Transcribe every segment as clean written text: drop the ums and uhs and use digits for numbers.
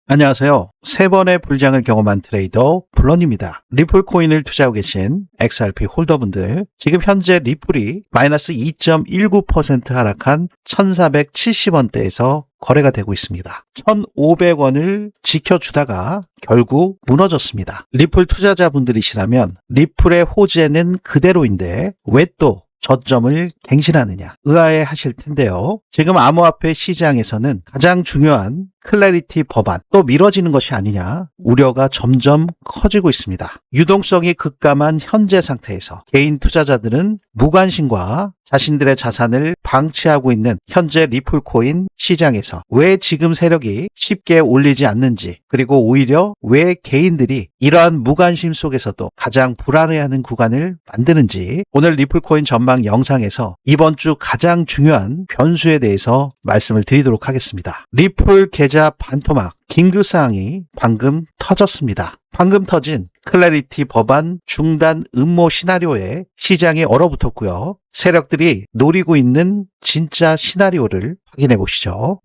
안녕하세요. 세 번의 불장을 경험한 트레이더 블런입니다. 리플 코인을 투자하고 계신 XRP 홀더분들, 지금 현재 리플이 마이너스 2.19% 하락한 1470원대에서 거래가 되고 있습니다. 1500원을 지켜주다가 결국 무너졌습니다. 리플 투자자분들이시라면 리플의 호재는 그대로인데 왜 또 저점을 갱신하느냐 의아해 하실 텐데요. 지금 암호화폐 시장에서는 가장 중요한 클래리티 법안 또 미뤄지는 것이 아니냐 우려가 점점 커지고 있습니다. 유동성이 급감한 현재 상태에서 개인 투자자들은 무관심과 자신들의 자산을 방치하고 있는 현재 리플코인 시장에서 왜 지금 세력이 쉽게 올리지 않는지, 그리고 오히려 왜 개인들이 이러한 무관심 속에서도 가장 불안해하는 구간을 만드는지, 오늘 리플코인 전망 영상에서 이번 주 가장 중요한 변수에 대해서 말씀을 드리도록 하겠습니다. 리플 계좌 반토막 긴급사항이 방금 터졌습니다. 방금 터진 클래리티 법안 중단 음모 시나리오에 시장이 얼어붙었고요. 세력들이 노리고 있는 진짜 시나리오를 확인해 보시죠.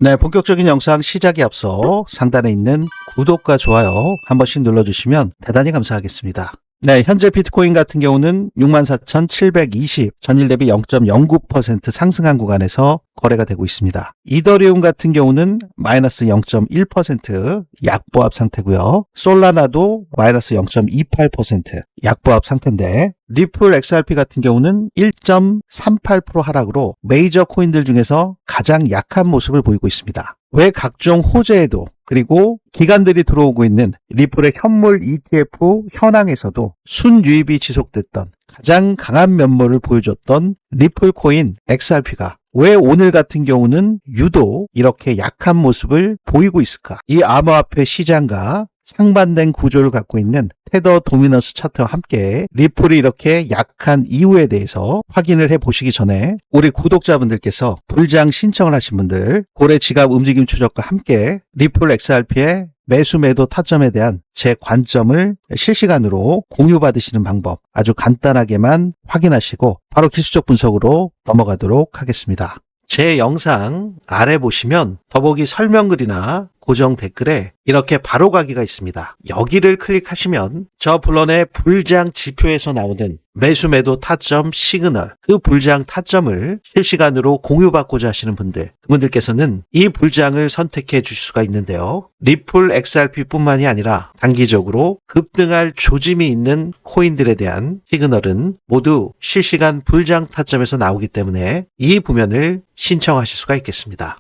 네, 본격적인 영상 시작에 앞서 상단에 있는 구독과 좋아요 한 번씩 눌러주시면 대단히 감사하겠습니다. 네, 현재 비트코인 같은 경우는 64,720, 전일 대비 0.09% 상승한 구간에서 거래가 되고 있습니다. 이더리움 같은 경우는 마이너스 0.1% 약보합 상태고요. 솔라나도 마이너스 0.28% 약보합 상태인데, 리플 XRP 같은 경우는 1.38% 하락으로 메이저 코인들 중에서 가장 약한 모습을 보이고 있습니다. 왜 각종 호재에도 그리고 기관들이 들어오고 있는 리플의 현물 ETF 현황에서도 순유입이 지속됐던 가장 강한 면모를 보여줬던 리플코인 XRP가 왜 오늘 같은 경우는 유독 이렇게 약한 모습을 보이고 있을까? 이 암호화폐 시장과 상반된 구조를 갖고 있는 테더 도미넌스 차트와 함께 리플이 이렇게 약한 이유에 대해서 확인을 해보시기 전에 우리 구독자분들께서 불장 신청을 하신 분들, 고래 지갑 움직임 추적과 함께 리플 XRP의 매수 매도 타점에 대한 제 관점을 실시간으로 공유받으시는 방법 아주 간단하게만 확인하시고 바로 기술적 분석으로 넘어가도록 하겠습니다. 제 영상 아래 보시면 더보기 설명글이나 고정 댓글에 이렇게 바로가기가 있습니다. 여기를 클릭하시면 저 블런의 불장 지표에서 나오는 매수 매도 타점 시그널, 그 불장 타점을 실시간으로 공유받고자 하시는 분들, 그분들께서는 이 불장을 선택해 주실 수가 있는데요. 리플 XRP 뿐만이 아니라 단기적으로 급등할 조짐이 있는 코인들에 대한 시그널은 모두 실시간 불장 타점에서 나오기 때문에 이 부면을 신청하실 수가 있겠습니다.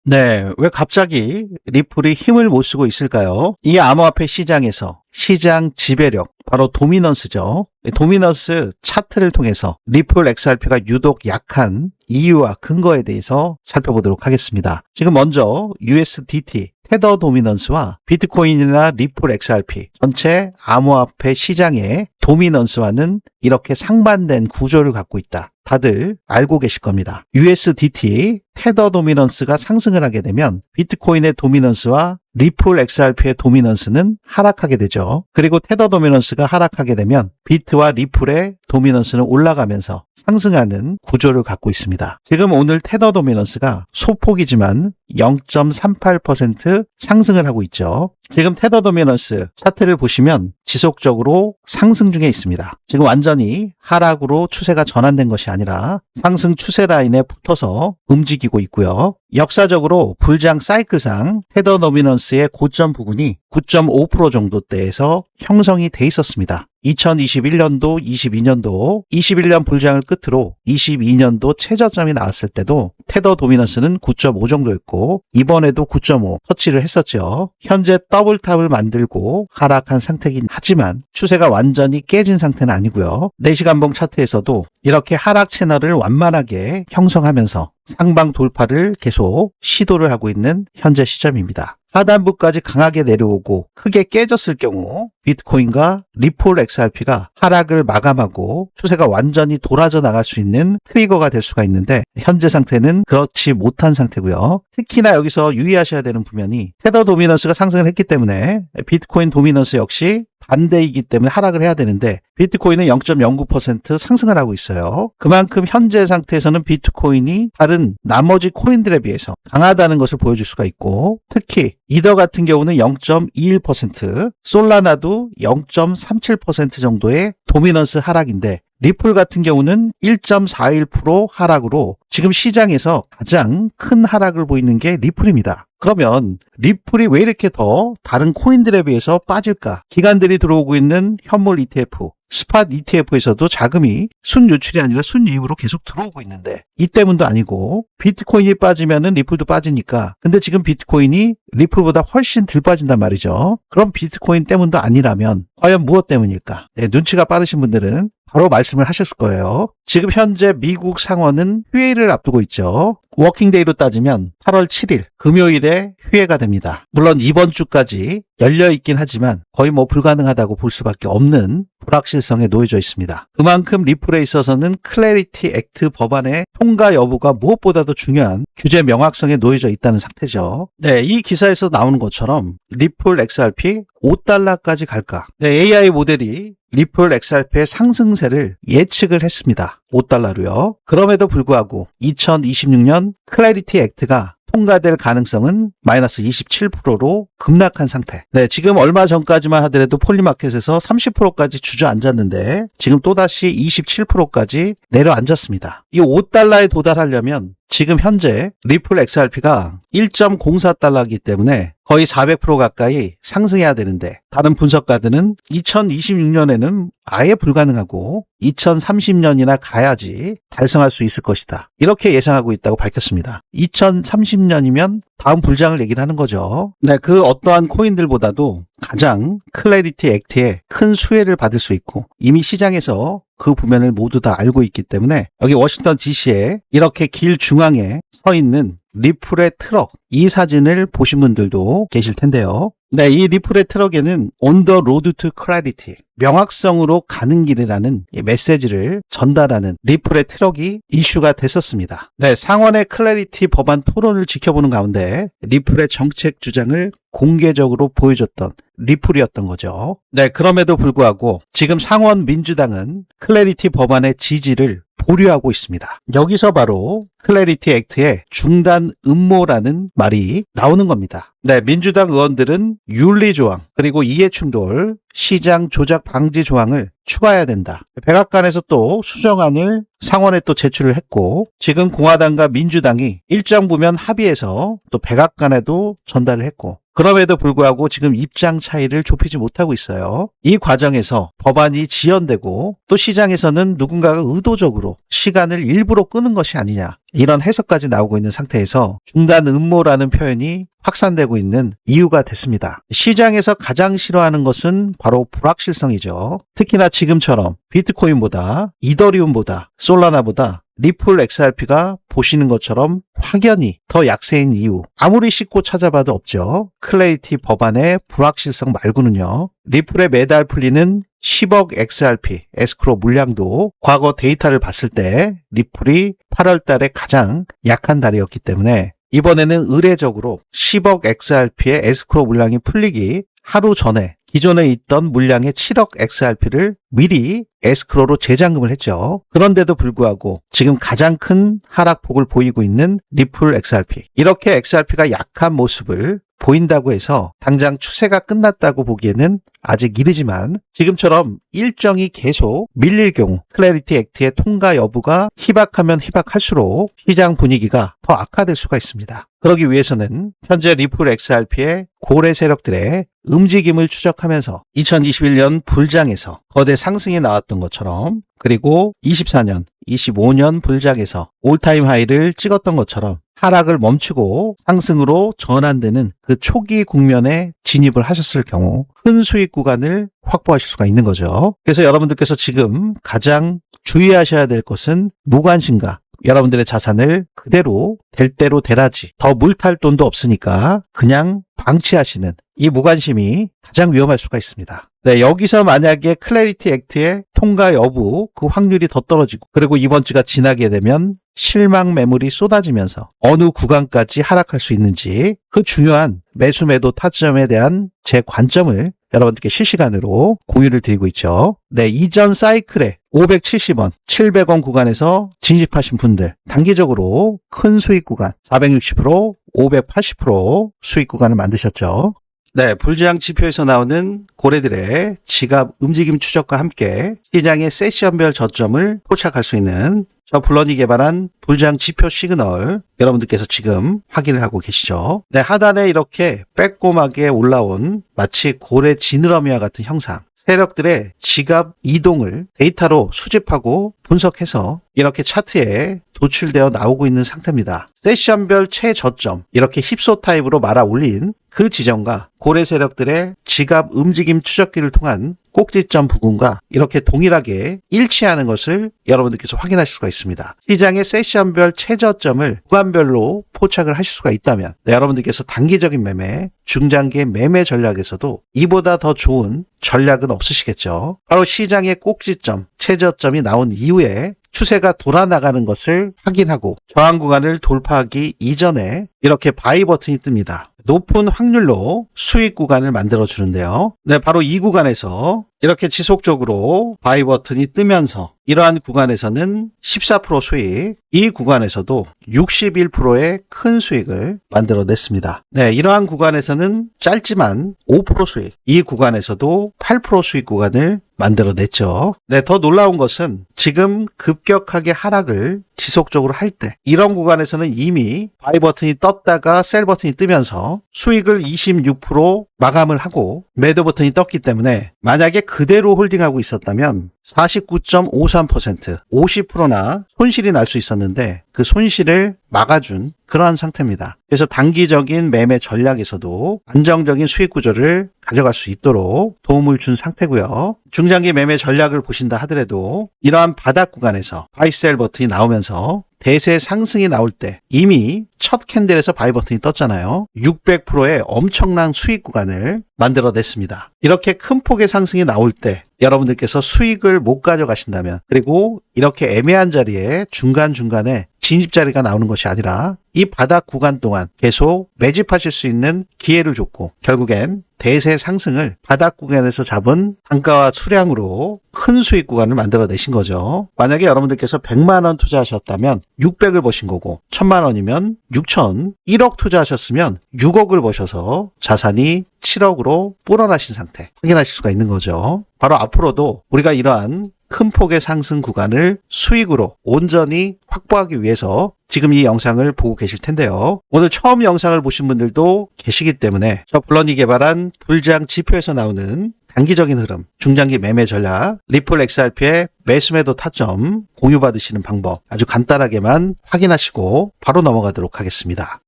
네, 왜 갑자기 리플이 힘을 못 쓰고 있을까요? 이 암호화폐 시장에서 시장 지배력, 바로 도미넌스죠. 도미넌스 차트를 통해서 리플 XRP가 유독 약한 이유와 근거에 대해서 살펴보도록 하겠습니다. 지금 먼저 USDT, 테더 도미넌스와 비트코인이나 리플 XRP 전체 암호화폐 시장의 도미넌스와는 이렇게 상반된 구조를 갖고 있다. 다들 알고 계실 겁니다. USDT, 테더 도미넌스가 상승을 하게 되면 비트코인의 도미넌스와 리플 XRP의 도미넌스는 하락하게 되죠. 그리고 테더 도미넌스가 하락하게 되면 비트와 리플의 도미넌스는 올라가면서 상승하는 구조를 갖고 있습니다. 지금 오늘 테더 도미넌스가 소폭이지만 0.38% 상승을 하고 있죠. 지금 테더 도미넌스 차트를 보시면 지속적으로 상승 중에 있습니다. 지금 완전히 하락으로 추세가 전환된 것이 아니라 상승 추세 라인에 붙어서 움직이고 있고요. 역사적으로 불장 사이클상 테더 도미넌스의 고점 부근이 9.5% 정도대에서 형성이 돼 있었습니다. 2021년도, 22년도, 21년 불장을 끝으로 22년도 최저점이 나왔을 때도 테더 도미넌스는 9.5 정도였고 이번에도 9.5 터치를 했었죠. 현재 더블탑을 만들고 하락한 상태이긴 하지만 추세가 완전히 깨진 상태는 아니고요. 4시간봉 차트에서도 이렇게 하락 채널을 완만하게 형성하면서 상방 돌파를 계속 시도를 하고 있는 현재 시점입니다. 하단부까지 강하게 내려오고 크게 깨졌을 경우 비트코인과 리플 XRP가 하락을 마감하고 추세가 완전히 돌아져 나갈 수 있는 트리거가 될 수가 있는데 현재 상태는 그렇지 못한 상태고요. 특히나 여기서 유의하셔야 되는 부면이 테더 도미넌스가 상승을 했기 때문에 비트코인 도미넌스 역시 반대이기 때문에 하락을 해야 되는데 비트코인은 0.09% 상승을 하고 있어요. 그만큼 현재 상태에서는 비트코인이 다른 나머지 코인들에 비해서 강하다는 것을 보여줄 수가 있고 특히 이더 같은 경우는 0.21%, 솔라나도 0.37% 정도의 도미넌스 하락인데 리플 같은 경우는 1.41% 하락으로 지금 시장에서 가장 큰 하락을 보이는 게 리플입니다. 그러면 리플이 왜 이렇게 더 다른 코인들에 비해서 빠질까? 기관들이 들어오고 있는 현물 ETF, 스팟 ETF에서도 자금이 순유출이 아니라 순이익으로 계속 들어오고 있는데 이 때문도 아니고 비트코인이 빠지면은 리플도 빠지니까 근데 지금 비트코인이 리플보다 훨씬 덜 빠진단 말이죠. 그럼 비트코인 때문도 아니라면 과연 무엇 때문일까? 네, 눈치가 빠르신 분들은 바로 말씀을 하셨을 거예요. 지금 현재 미국 상원은 휴일을 앞두고 있죠. 워킹데이로 따지면 8월 7일 금요일에 휴회가 됩니다. 물론 이번 주까지 열려있긴 하지만 거의 불가능하다고 볼 수밖에 없는 불확실성에 놓여져 있습니다. 그만큼 리플에 있어서는 클래리티 액트 법안의 통과 여부가 무엇보다도 중요한 규제 명확성에 놓여져 있다는 상태죠. 네, 이 기사에서 나오는 것처럼 리플 XRP 5달러까지 갈까? 네, AI 모델이 리플 XRP의 상승세를 예측을 했습니다. 5달러로요. 그럼에도 불구하고 2026년 클래리티 액트가 통과될 가능성은 마이너스 27%로 급락한 상태. 네, 지금 얼마 전까지만 하더라도 폴리마켓에서 30%까지 주저앉았는데 지금 또다시 27%까지 내려앉았습니다. 이 5달러에 도달하려면 지금 현재 리플 XRP가 1.04달러이기 때문에 거의 400% 가까이 상승해야 되는데 다른 분석가들은 2026년에는 아예 불가능하고 2030년이나 가야지 달성할 수 있을 것이다. 이렇게 예상하고 있다고 밝혔습니다. 2030년이면 다음 불장을 얘기를 하는 거죠. 네, 그 어떠한 코인들보다도 가장 클래리티 액트에 큰 수혜를 받을 수 있고 이미 시장에서 그 부면을 모두 다 알고 있기 때문에 여기 워싱턴 DC에 이렇게 길 중앙에 서 있는 리플의 트럭, 이 사진을 보신 분들도 계실 텐데요. 네, 이 리플의 트럭에는 On the Road to Clarity, 명확성으로 가는 길이라는 메시지를 전달하는 리플의 트럭이 이슈가 됐었습니다. 네, 상원의 클래리티 법안 토론을 지켜보는 가운데 리플의 정책 주장을 공개적으로 보여줬던 리플이었던 거죠. 네, 그럼에도 불구하고 지금 상원 민주당은 클래리티 법안의 지지를 보류하고 있습니다. 여기서 바로 클래리티 액트의 중단 음모라는 말이 나오는 겁니다. 네, 민주당 의원들은 윤리 조항 그리고 이해 충돌, 시장 조작 방지 조항을 추가해야 된다. 백악관에서 또 수정안을 상원에 또 제출을 했고 지금 공화당과 민주당이 일정 부면 합의해서 또 백악관에도 전달을 했고 그럼에도 불구하고 지금 입장 차이를 좁히지 못하고 있어요. 이 과정에서 법안이 지연되고 또 시장에서는 누군가가 의도적으로 시간을 일부러 끄는 것이 아니냐 이런 해석까지 나오고 있는 상태에서 중단 음모라는 표현이 확산되고 있는 이유가 됐습니다. 시장에서 가장 싫어하는 것은 바로 불확실성이죠. 특히나 지금처럼 비트코인보다 이더리움보다 솔라나보다 리플 XRP가 보시는 것처럼 확연히 더 약세인 이유 아무리 씻고 찾아봐도 없죠. 클래리티 법안의 불확실성 말고는요. 리플에 매달 풀리는 10억 XRP 에스크로 물량도 과거 데이터를 봤을 때 리플이 8월 달에 가장 약한 달이었기 때문에 이번에는 의례적으로 10억 XRP의 에스크로 물량이 풀리기 하루 전에 기존에 있던 물량의 7억 XRP를 미리 에스크로로 재잔금을 했죠. 그런데도 불구하고 지금 가장 큰 하락폭을 보이고 있는 리플 XRP. 이렇게 XRP가 약한 모습을 보인다고 해서 당장 추세가 끝났다고 보기에는 아직 이르지만 지금처럼 일정이 계속 밀릴 경우 클래리티 액트의 통과 여부가 희박하면 희박할수록 시장 분위기가 더 악화될 수가 있습니다. 그러기 위해서는 현재 리플 XRP의 고래 세력들의 움직임을 추적하면서 2021년 불장에서 거대 상승이 나왔던 것처럼 그리고 24년, 25년 불장에서 올타임 하이를 찍었던 것처럼 하락을 멈추고 상승으로 전환되는 그 초기 국면에 진입을 하셨을 경우 큰 수익 구간을 확보하실 수가 있는 거죠. 그래서 여러분들께서 지금 가장 주의하셔야 될 것은 무관심과 여러분들의 자산을 그대로 될 대로 되라지, 더 물탈 돈도 없으니까 그냥 방치하시는 이 무관심이 가장 위험할 수가 있습니다. 네, 여기서 만약에 클래리티 액트의 통과 여부, 그 확률이 더 떨어지고, 그리고 이번 주가 지나게 되면 실망 매물이 쏟아지면서 어느 구간까지 하락할 수 있는지, 그 중요한 매수 매도 타점에 대한 제 관점을 여러분들께 실시간으로 공유를 드리고 있죠. 네, 이전 사이클에 570원, 700원 구간에서 진입하신 분들, 단기적으로 큰 수익 구간 460%, 580% 수익 구간을 만드셨죠. 네, 불장 지표에서 나오는 고래들의 지갑 움직임 추적과 함께 시장의 세션별 저점을 포착할 수 있는 저 블런이 개발한 불장 지표 시그널, 여러분들께서 지금 확인을 하고 계시죠. 네, 하단에 이렇게 빼꼼하게 올라온 마치 고래 지느러미와 같은 형상, 세력들의 지갑 이동을 데이터로 수집하고 분석해서 이렇게 차트에 도출되어 나오고 있는 상태입니다. 세션별 최저점, 이렇게 힙소 타입으로 말아 올린 그 지점과 고래 세력들의 지갑 움직임 추적기를 통한 꼭지점 부근과 이렇게 동일하게 일치하는 것을 여러분들께서 확인하실 수가 있습니다. 시장의 세션별 최저점을 구간별로 포착을 하실 수가 있다면, 네, 여러분들께서 단기적인 매매, 중장기의 매매 전략에서도 이보다 더 좋은 전략은 없으시겠죠. 바로 시장의 꼭지점, 최저점이 나온 이후에 추세가 돌아나가는 것을 확인하고 저항 구간을 돌파하기 이전에 이렇게 바이 버튼이 뜹니다. 높은 확률로 수익 구간을 만들어 주는데요. 네, 바로 이 구간에서 이렇게 지속적으로 바이 버튼이 뜨면서 이러한 구간에서는 14% 수익, 이 구간에서도 61%의 큰 수익을 만들어냈습니다. 네, 이러한 구간에서는 짧지만 5% 수익, 이 구간에서도 8% 수익 구간을 만들어냈죠. 네, 더 놀라운 것은 지금 급격하게 하락을 지속적으로 할 때 이런 구간에서는 이미 바이 버튼이 떴다가 셀 버튼이 뜨면서 수익을 26% 마감을 하고 매도 버튼이 떴기 때문에 만약에 그대로 홀딩하고 있었다면 49.53%, 50%나 손실이 날 수 있었는데 그 손실을 막아준 그러한 상태입니다. 그래서 단기적인 매매 전략에서도 안정적인 수익 구조를 가져갈 수 있도록 도움을 준 상태고요. 중장기 매매 전략을 보신다 하더라도 이러한 바닥 구간에서 바이셀 버튼이 나오면서 대세 상승이 나올 때 이미 첫 캔들에서 바이 버튼이 떴잖아요. 600%의 엄청난 수익 구간을 만들어냈습니다. 이렇게 큰 폭의 상승이 나올 때 여러분들께서 수익을 못 가져가신다면, 그리고 이렇게 애매한 자리에 중간중간에 진입 자리가 나오는 것이 아니라 이 바닥 구간 동안 계속 매집하실 수 있는 기회를 줬고 결국엔 대세 상승을 바닥 구간에서 잡은 단가와 수량으로 큰 수익 구간을 만들어내신 거죠. 만약에 여러분들께서 100만 원 투자하셨다면 600을 버신 거고 1000만 원이면 6000, 1억 투자하셨으면 6억을 버셔서 자산이 7억으로 불어나신 상태 확인하실 수가 있는 거죠. 바로 앞으로도 우리가 이러한 큰 폭의 상승 구간을 수익으로 온전히 확보하기 위해서 지금 이 영상을 보고 계실 텐데요. 오늘 처음 영상을 보신 분들도 계시기 때문에 저 블런이 개발한 불장 지표에서 나오는 단기적인 흐름, 중장기 매매 전략, 리플 XRP의 매수 매도 타점 공유받으시는 방법 아주 간단하게만 확인하시고 바로 넘어가도록 하겠습니다.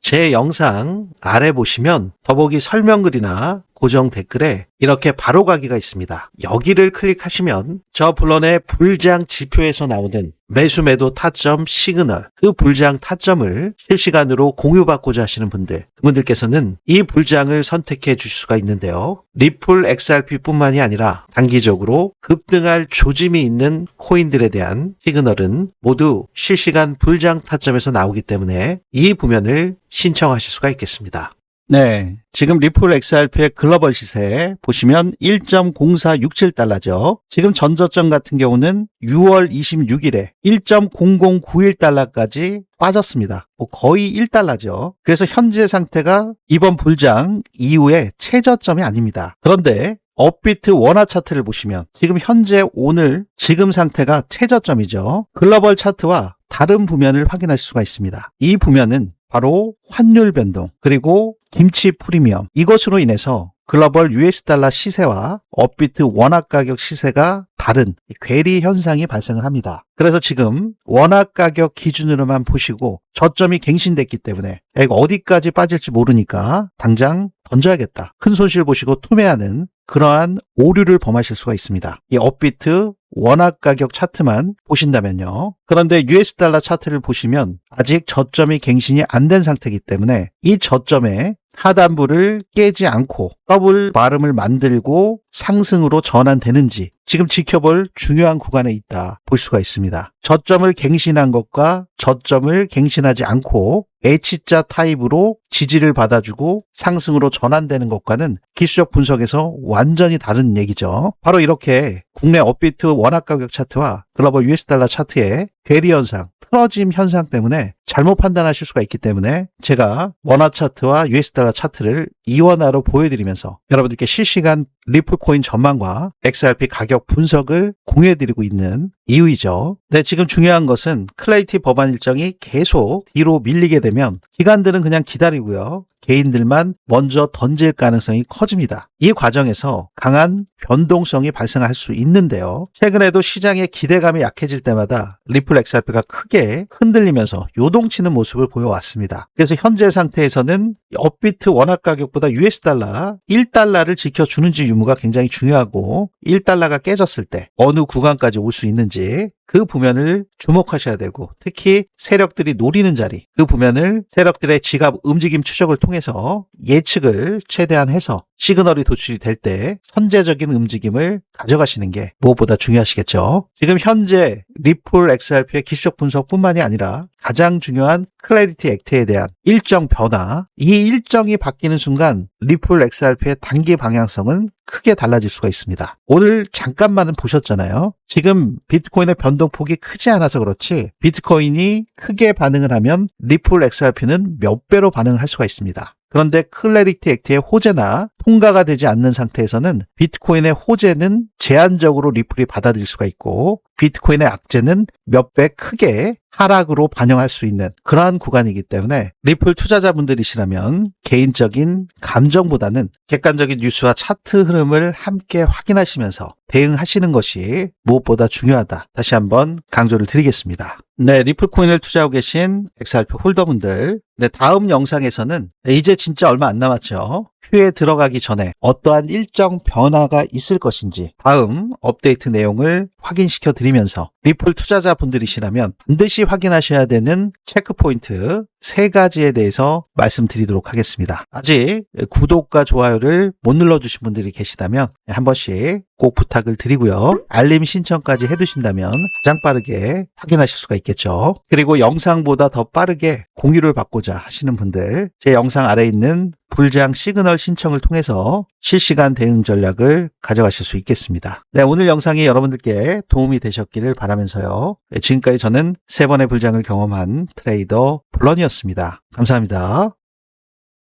제 영상 아래 보시면 더보기 설명글이나 고정 댓글에 이렇게 바로가기가 있습니다. 여기를 클릭하시면 저 블런의 불장 지표에서 나오는 매수 매도 타점 시그널, 그 불장 타점을 실시간으로 공유받고자 하시는 분들, 그분들께서는 이 불장을 선택해 주실 수가 있는데요. 리플 XRP 뿐만이 아니라 단기적으로 급등할 조짐이 있는 코인들에 대한 시그널은 모두 실시간 불장 타점에서 나오기 때문에 이 부면을 신청하실 수가 있겠습니다. 네, 지금 리플 XRP의 글로벌 시세 보시면 1.0467달러죠. 지금 전저점 같은 경우는 6월 26일에 1.0091달러까지 빠졌습니다. 거의 1달러죠. 그래서 현재 상태가 이번 불장 이후에 최저점이 아닙니다. 그런데 업비트 원화 차트를 보시면 지금 현재 오늘 지금 상태가 최저점이죠. 글로벌 차트와 다른 부면을 확인할 수가 있습니다. 이 부면은 바로 환율 변동, 그리고 김치 프리미엄, 이것으로 인해서 글로벌 US 달러 시세와 업비트 원화 가격 시세가 다른 괴리 현상이 발생을 합니다. 그래서 지금 원화 가격 기준으로만 보시고 저점이 갱신됐기 때문에 이거 어디까지 빠질지 모르니까 당장 던져야겠다. 큰 손실 보시고 투매하는 그러한 오류를 범하실 수가 있습니다. 이 업비트 원화 가격 차트만 보신다면요. 그런데 US 달러 차트를 보시면 아직 저점이 갱신이 안 된 상태이기 때문에 이 저점에 하단부를 깨지 않고 더블 바름을 만들고 상승으로 전환되는지 지금 지켜볼 중요한 구간에 있다 볼 수가 있습니다. 저점을 갱신한 것과 저점을 갱신하지 않고 H자 타입으로 지지를 받아주고 상승으로 전환되는 것과는 기술적 분석에서 완전히 다른 얘기죠. 바로 이렇게 국내 업비트 원화 가격 차트와 글로벌 US 달러 차트의 괴리 현상, 틀어짐 현상 때문에 잘못 판단하실 수가 있기 때문에 제가 원화 차트와 US 달러 차트를 이원화로 보여드리면서 여러분들께 실시간 리플 코인 전망과 XRP 가격 분석을 공유해드리고 있는 이유이죠. 네, 지금 중요한 것은 클레이티 법안 일정이 계속 뒤로 밀리게 되면 기관들은 그냥 기다리고요. 개인들만 먼저 던질 가능성이 커집니다. 이 과정에서 강한 변동성이 발생할 수 있는데요. 최근에도 시장의 기대감이 약해질 때마다 리플 XRP가 크게 흔들리면서 요동치는 모습을 보여왔습니다. 그래서 현재 상태에서는 업비트 원화 가격보다 US 달러 1달러를 지켜주는지 유무가 굉장히 중요하고 1달러가 깨졌을 때 어느 구간까지 올 수 있는지 그 부면을 주목하셔야 되고 특히 세력들이 노리는 자리 그 부면을 세력들의 지갑 움직임 추적을 통해서 예측을 최대한 해서 시그널이 도출이 될 때 선제적인 움직임을 가져가시는 게 무엇보다 중요하시겠죠. 지금 현재 리플 XRP의 기술적 분석뿐만이 아니라 가장 중요한 클래리티 액트에 대한 일정 변화, 이 일정이 바뀌는 순간 리플 XRP의 단기 방향성은 크게 달라질 수가 있습니다. 오늘 잠깐만은 보셨잖아요. 지금 비트코인의 변동폭이 크지 않아서 그렇지 비트코인이 크게 반응을 하면 리플 XRP는 몇 배로 반응을 할 수가 있습니다. 그런데 클래리티 액트의 호재나 통과가 되지 않는 상태에서는 비트코인의 호재는 제한적으로 리플이 받아들일 수가 있고 비트코인의 악재는 몇 배 크게 하락으로 반영할 수 있는 그러한 구간이기 때문에 리플 투자자분들이시라면 개인적인 감정보다는 객관적인 뉴스와 차트 흐름을 함께 확인하시면서 대응하시는 것이 무엇보다 중요하다. 다시 한번 강조를 드리겠습니다. 네, 리플 코인을 투자하고 계신 XRP 홀더분들, 네, 다음 영상에서는 이제 진짜 얼마 안 남았죠. 큐에 들어가기 전에 어떠한 일정 변화가 있을 것인지 다음 업데이트 내용을 확인시켜 드리면서 리플 투자자분들이시라면 반드시 확인하셔야 되는 체크포인트 3가지에 대해서 말씀드리도록 하겠습니다. 아직 구독과 좋아요를 못 눌러주신 분들이 계시다면 한 번씩 꼭 부탁을 드리고요. 알림 신청까지 해두신다면 가장 빠르게 확인하실 수가 있겠죠. 그리고 영상보다 더 빠르게 공유를 받고자 하시는 분들 제 영상 아래에 있는 불장 시그널 신청을 통해서 실시간 대응 전략을 가져가실 수 있겠습니다. 네, 오늘 영상이 여러분들께 도움이 되셨기를 바라면서요. 네, 지금까지 저는 3번의 불장을 경험한 트레이더 블런이었습니다. 감사합니다.